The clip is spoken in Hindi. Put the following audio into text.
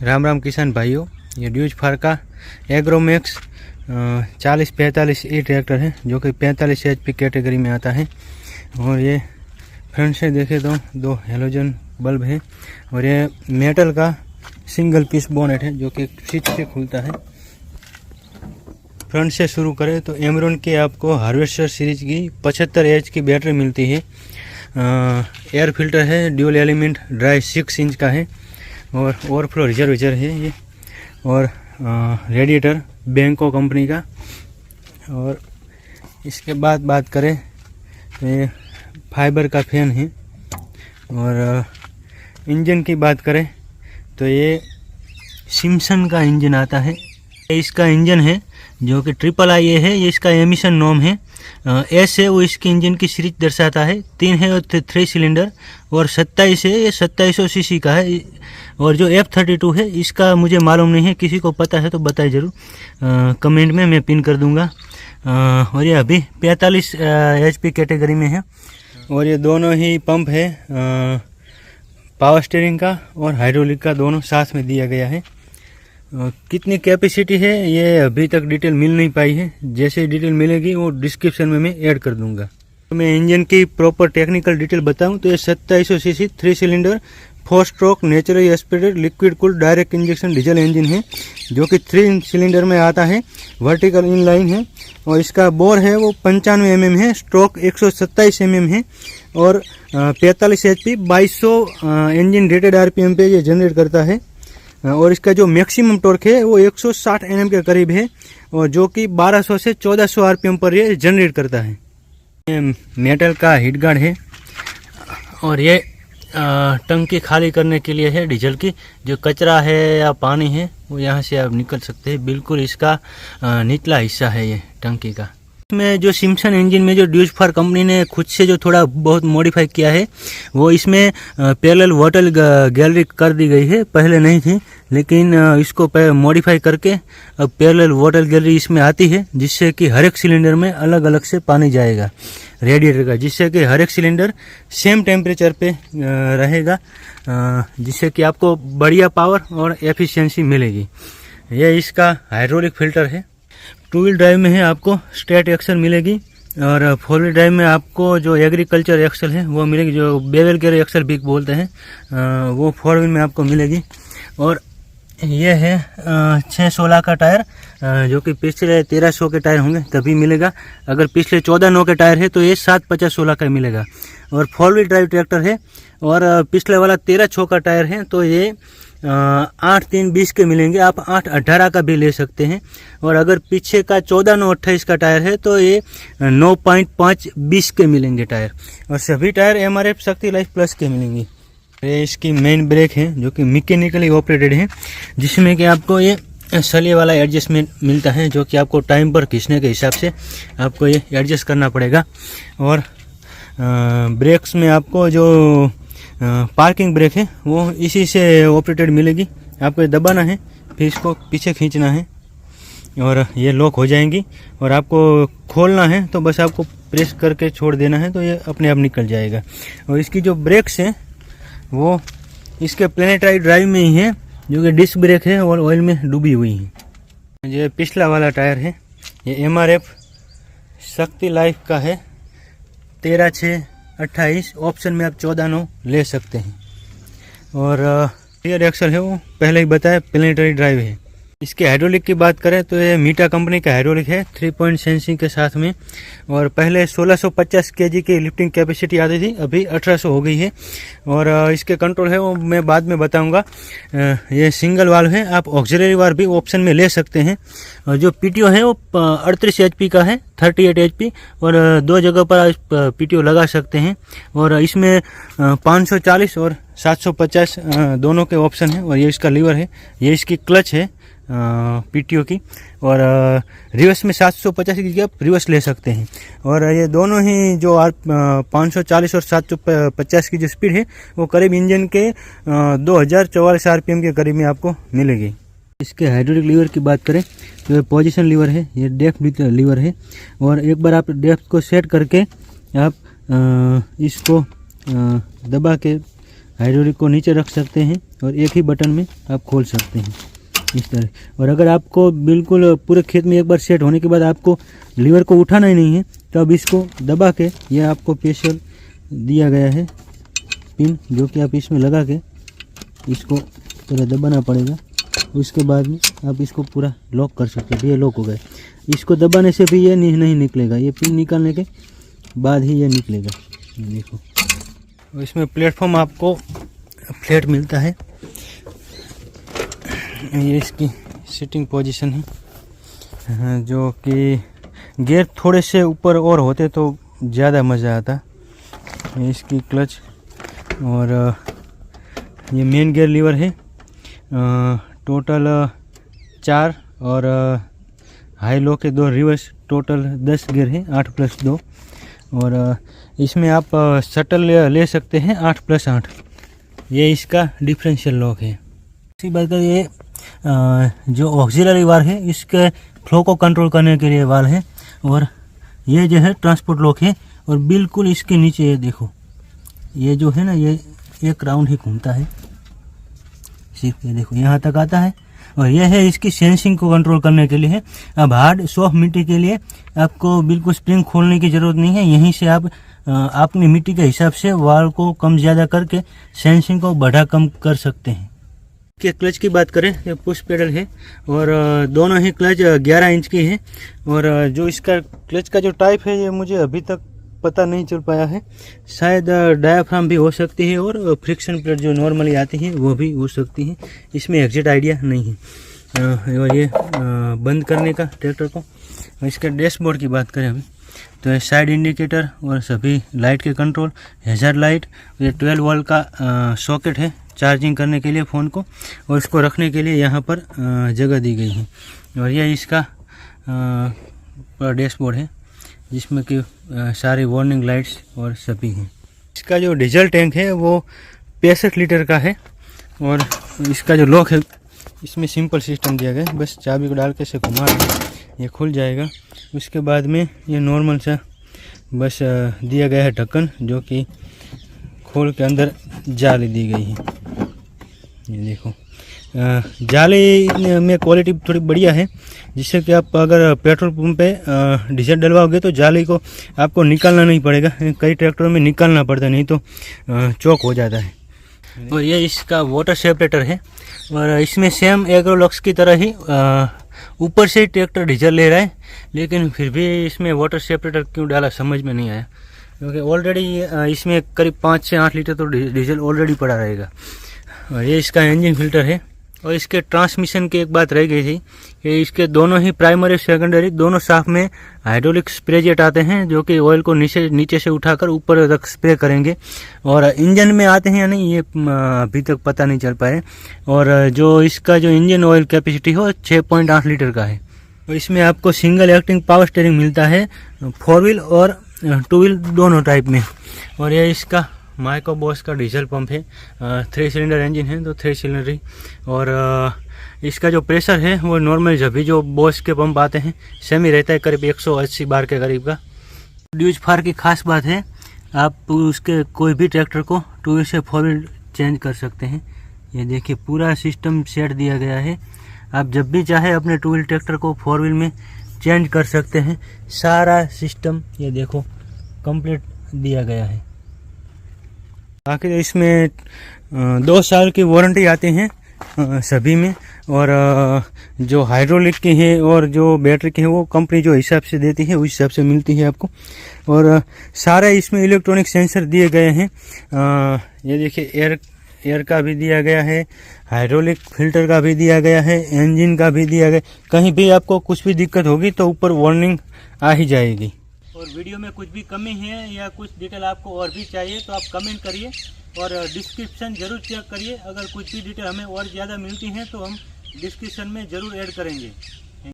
राम राम किसान भाइयों, ये ड्यूज फार का एग्रोमैक्स 4045 ई ट्रैक्टर है जो कि 45 HP कैटेगरी में आता है। और ये फ्रंट से देखें तो दो हेलोजन बल्ब है और ये मेटल का सिंगल पीस बोनेट है जो कि स्विच से खुलता है। फ्रंट से शुरू करें तो एमरॉन के आपको हार्वेस्टर सीरीज की 75H की बैटरी मिलती है। एयर फिल्टर है, ड्यूल एलिमेंट ड्राई 6 इंच का है और ओवरफ्लो रिजर्वेटर है ये। और रेडिएटर बैंको कंपनी का। और इसके बाद बात करें तो ये फाइबर का फैन है। और इंजन की बात करें तो ये सिम्सन का इंजन आता है। इसका इंजन है जो कि IIIA है, ये इसका एमिशन नॉर्म है। एस है वो इसके इंजन की सीरीज दर्शाता है। 3 है और 3 सिलेंडर और 27 है, ये 2700 सीसी का है। और जो F32 है इसका मुझे मालूम नहीं है, किसी को पता है तो बताए ज़रूर, कमेंट में मैं पिन कर दूंगा। और ये अभी 45 HP कैटेगरी में है। और ये दोनों ही पंप है, पावर स्टीयरिंग का और हाइड्रोलिक का, दोनों साथ में दिया गया है। कितनी कैपेसिटी है ये अभी तक डिटेल मिल नहीं पाई है, जैसे डिटेल मिलेगी वो डिस्क्रिप्शन में मैं ऐड कर दूंगा। तो मैं इंजन की प्रॉपर टेक्निकल डिटेल बताऊं तो ये 2700 CC 3 cylinder 4 stroke naturally aspirated liquid cooled direct injection diesel engine है जो कि 3 सिलेंडर में आता है। वर्टिकल इन लाइन है और इसका बोर है वो 95 mm है, स्ट्रोक 127 mm है और 45 HP 2200 इंजन रेटेड RPM पे ये जनरेट करता है। और इसका जो मैक्सिमम टॉर्क है वो 160 Nm के करीब है और जो कि 1200 से 1400 RPM पर ये जनरेट करता है। ये मेटल का हीट गार्ड है और ये टंकी खाली करने के लिए है डीजल की। जो कचरा है या पानी है वो यहाँ से आप निकल सकते हैं। बिल्कुल इसका निचला हिस्सा है ये टंकी का। इसमें जो सिम्सन इंजन में जो ड्यूज फार कंपनी ने खुद से जो थोड़ा बहुत मॉडिफाई किया है वो इसमें पैरेलल वाटर गैलरी कर दी गई है। पहले नहीं थी लेकिन इसको मॉडिफाई करके अब पैरेलल वाटर गैलरी इसमें आती है, जिससे कि हर एक सिलेंडर में अलग अलग से पानी जाएगा रेडिएटर का, जिससे कि हर एक सिलेंडर सेम टेम्परेचर पे रहेगा, जिससे कि आपको बढ़िया पावर और एफिशिएंसी मिलेगी। ये इसका हाइड्रोलिक फिल्टर है। 2 व्हील ड्राइव में है आपको स्ट्रेट एक्सल मिलेगी और 4 व्हील ड्राइव में आपको जो एग्रीकल्चर एक्सल है वो मिलेगी, जो बेवल गेयर एक्सल भी बोलते हैं, वो 4 व्हील में आपको मिलेगी। और ये है 616 का टायर, जो कि पिछले 1300 के टायर होंगे तभी मिलेगा। अगर पिछले 1400 के टायर है तो ये 750-16 का मिलेगा। और 4 व्हील ड्राइव ट्रैक्टर है और पिछले वाला 1300 का टायर है तो ये 8-3-20 के मिलेंगे। आप 8-18 का भी ले सकते हैं। और अगर पीछे का 14-9-28 का टायर है तो ये 9.5-20 के मिलेंगे टायर। और सभी टायर MRF शक्ति लाइफ प्लस के मिलेंगे। ये इसकी मेन ब्रेक है जो कि मैकेनिकली ऑपरेटेड है, जिसमें कि आपको ये सलिए वाला एडजस्टमेंट मिलता है जो कि आपको टाइम पर खींचने के हिसाब से आपको ये एडजस्ट करना पड़ेगा। और ब्रेक्स में आपको जो पार्किंग ब्रेक है वो इसी से ऑपरेटेड मिलेगी। आपको ये दबाना है, फिर इसको पीछे खींचना है और ये लॉक हो जाएंगी। और आपको खोलना है तो बस आपको प्रेस करके छोड़ देना है तो ये अपने आप निकल जाएगा। और इसकी जो ब्रेक्स हैं वो इसके प्लेनेटरी ड्राइव में ही है, जो कि डिस्क ब्रेक है और ऑयल में डूबी हुई है। ये पिछला वाला टायर है, ये MRF शक्ति लाइफ का है, 13/6/28। ऑप्शन में आप 14/9 ले सकते हैं। और रियर एक्सल है वो पहले ही बताया प्लेनेटरी ड्राइव है। इसके हाइड्रोलिक की बात करें तो ये मीटा कंपनी का हाइड्रोलिक है 3 पॉइंट सेंसिंग के साथ में। और पहले 1650 kg की लिफ्टिंग कैपेसिटी आती थी, अभी 1800 हो गई है। और इसके कंट्रोल है वो मैं बाद में बताऊंगा। ये सिंगल वाल्व है, आप ऑक्सिलरी वाल्व भी ऑप्शन में ले सकते हैं। और जो PTO है वो 38 HP का है, 38 HP, और 2 जगह पर PTO लगा सकते हैं। और इसमें 540 और 750 दोनों के ऑप्शन है। और ये इसका लीवर है, ये इसकी क्लच है PTO की। और रिवर्स में 750 की आप रिवर्स ले सकते हैं। और ये दोनों ही जो 540 और 750 की जो स्पीड है वो करीब इंजन के 2044 RPM के करीब में आपको मिलेगी। इसके हाइड्रोलिक लीवर की बात करें तो ये पोजीशन लीवर है, ये डेप्थ लीवर है। और एक बार आप डेप्थ को सेट करके आप इसको दबा के हाइड्रोलिक को नीचे रख सकते हैं और एक ही बटन में आप खोल सकते हैं इस तरह। और अगर आपको बिल्कुल पूरे खेत में एक बार सेट होने के बाद आपको लीवर को उठाना ही नहीं है तो अब इसको दबा के, यह आपको स्पेशल दिया गया है पिन, जो कि आप इसमें लगा के इसको पूरा दबाना पड़ेगा। उसके बाद में आप इसको पूरा लॉक कर सकते हैं। ये लॉक हो गया। इसको दबाने से भी ये नहीं निकलेगा, ये पिन निकालने के बाद ही ये निकलेगा। देखो, इसमें प्लेटफॉर्म आपको फ्लैट मिलता है। ये इसकी सिटिंग पोजीशन है, जो कि गियर थोड़े से ऊपर और होते तो ज़्यादा मज़ा आता। इसकी क्लच और ये मेन गियर लीवर है। टोटल 4 और हाई लो के 2 रिवर्स, टोटल 10 गियर है, 8+2। और इसमें आप शटल ले सकते हैं 8+8। ये इसका डिफरेंशियल लॉक है। इसी बात का ये जो ऑक्सिलरी वाल है, इसके फ्लो को कंट्रोल करने के लिए वाल है। और ये जो है ट्रांसपोर्ट लॉक है। और बिल्कुल इसके नीचे ये देखो, ये जो है ना, ये एक राउंड ही घूमता है सिर्फ। ये देखो यहाँ तक आता है। और यह है इसकी सेंसिंग को कंट्रोल करने के लिए है। अब हार्ड सॉफ्ट मिट्टी के लिए आपको बिल्कुल स्प्रिंग खोलने की ज़रूरत नहीं है। यहीं से आप अपनी मिट्टी के हिसाब से वाल को कम ज़्यादा करके सेंसिंग को बढ़ा कम कर सकते हैं। के क्लच की बात करें, ये पुश पेडल है और दोनों ही क्लच 11 इंच की है। और जो इसका क्लच का जो टाइप है, ये मुझे अभी तक पता नहीं चल पाया है। शायद डायाफ्राम भी हो सकती है और फ्रिक्शन प्लेट जो नॉर्मली आती है वो भी हो सकती है। इसमें एग्जैक्ट आइडिया नहीं है। और ये बंद करने का ट्रैक्टर को। इसके डैशबोर्ड की बात करें अभी, तो ये साइड इंडिकेटर और सभी लाइट के कंट्रोल, हैज़ार्ड लाइट, ये 12 वोल्ट का सॉकेट है चार्जिंग करने के लिए फ़ोन को। और इसको रखने के लिए यहाँ पर जगह दी गई है। और यह इसका डैशबोर्ड है, जिसमें कि सारी वार्निंग लाइट्स और सभी हैं। इसका जो डीजल टैंक है वो 65 लीटर का है। और इसका जो लॉक है, इसमें सिंपल सिस्टम दिया गया है, बस चाबी को डाल के से घुमा ये खुल जाएगा। उसके बाद में ये नॉर्मल सा बस दिया गया है ढक्कन, जो कि खोल के अंदर जाली दी गई है। ये देखो, जाली में क्वालिटी थोड़ी बढ़िया है, जिससे कि आप अगर पेट्रोल पंप पे डीजल डलवाओगे तो जाली को आपको निकालना नहीं पड़ेगा। कई ट्रैक्टरों में निकालना पड़ता है, नहीं तो चौक हो जाता है। और ये इसका वाटर सेपरेटर है। और इसमें सेम एग्रोलॉक्स की तरह ही ऊपर से ट्रैक्टर डीजल ले रहा है, लेकिन फिर भी इसमें वाटर सेपरेटर क्यों डाला समझ में नहीं आया, क्योंकि ऑलरेडी इसमें करीब 5 से 8 लीटर तो डीजल ऑलरेडी पड़ा रहेगा। और ये इसका इंजन फिल्टर है। और इसके ट्रांसमिशन की एक बात रह गई थी कि इसके दोनों ही प्राइमरी सेकेंडरी दोनों शाफ्ट में हाइड्रोलिक स्प्रे जेट आते हैं, जो कि ऑयल को नीचे से उठाकर ऊपर तक स्प्रे करेंगे। और इंजन में आते हैं या नहीं, ये अभी तक पता नहीं चल पाए। और जो इसका जो इंजन ऑयल कैपेसिटी हो 6.8 लीटर का है। और इसमें आपको सिंगल एक्टिंग पावर स्टीयरिंग मिलता है, 4 व्हील और 2 व्हील दोनों टाइप में। और ये इसका माइको बॉस का डीजल पंप है, 3 सिलेंडर इंजन है तो 3 सिलेंडर ही। और इसका जो प्रेशर है वो नॉर्मल जब जो बॉस के पंप आते हैं सेम ही रहता है, करीब 180 बार के करीब का। ड्यूज फार की खास बात है, आप उसके कोई भी ट्रैक्टर को 2 व्हील से 4 व्हील चेंज कर सकते हैं। ये देखिए पूरा सिस्टम सेट दिया गया है। आप जब भी चाहे अपने 2 व्हील ट्रैक्टर को 4 व्हील में चेंज कर सकते हैं। सारा सिस्टम ये देखो कंप्लीट दिया गया है। आखिर इसमें 2 साल की वारंटी आती है सभी में। और जो हाइड्रोलिक की है और जो बैटरी की है वो कंपनी जो हिसाब से देती है उस हिसाब से मिलती है आपको। और सारे इसमें इलेक्ट्रॉनिक सेंसर दिए गए हैं। ये देखिए एयर का भी दिया गया है, हाइड्रोलिक फिल्टर का भी दिया गया है, इंजन का भी दिया गया। कहीं भी आपको कुछ भी दिक्कत होगी तो ऊपर वार्निंग आ ही जाएगी। और वीडियो में कुछ भी कमी है या कुछ डिटेल आपको और भी चाहिए तो आप कमेंट करिए और डिस्क्रिप्शन जरूर चेक करिए। अगर कुछ भी डिटेल हमें और ज़्यादा मिलती हैं तो हम डिस्क्रिप्शन में ज़रूर ऐड करेंगे।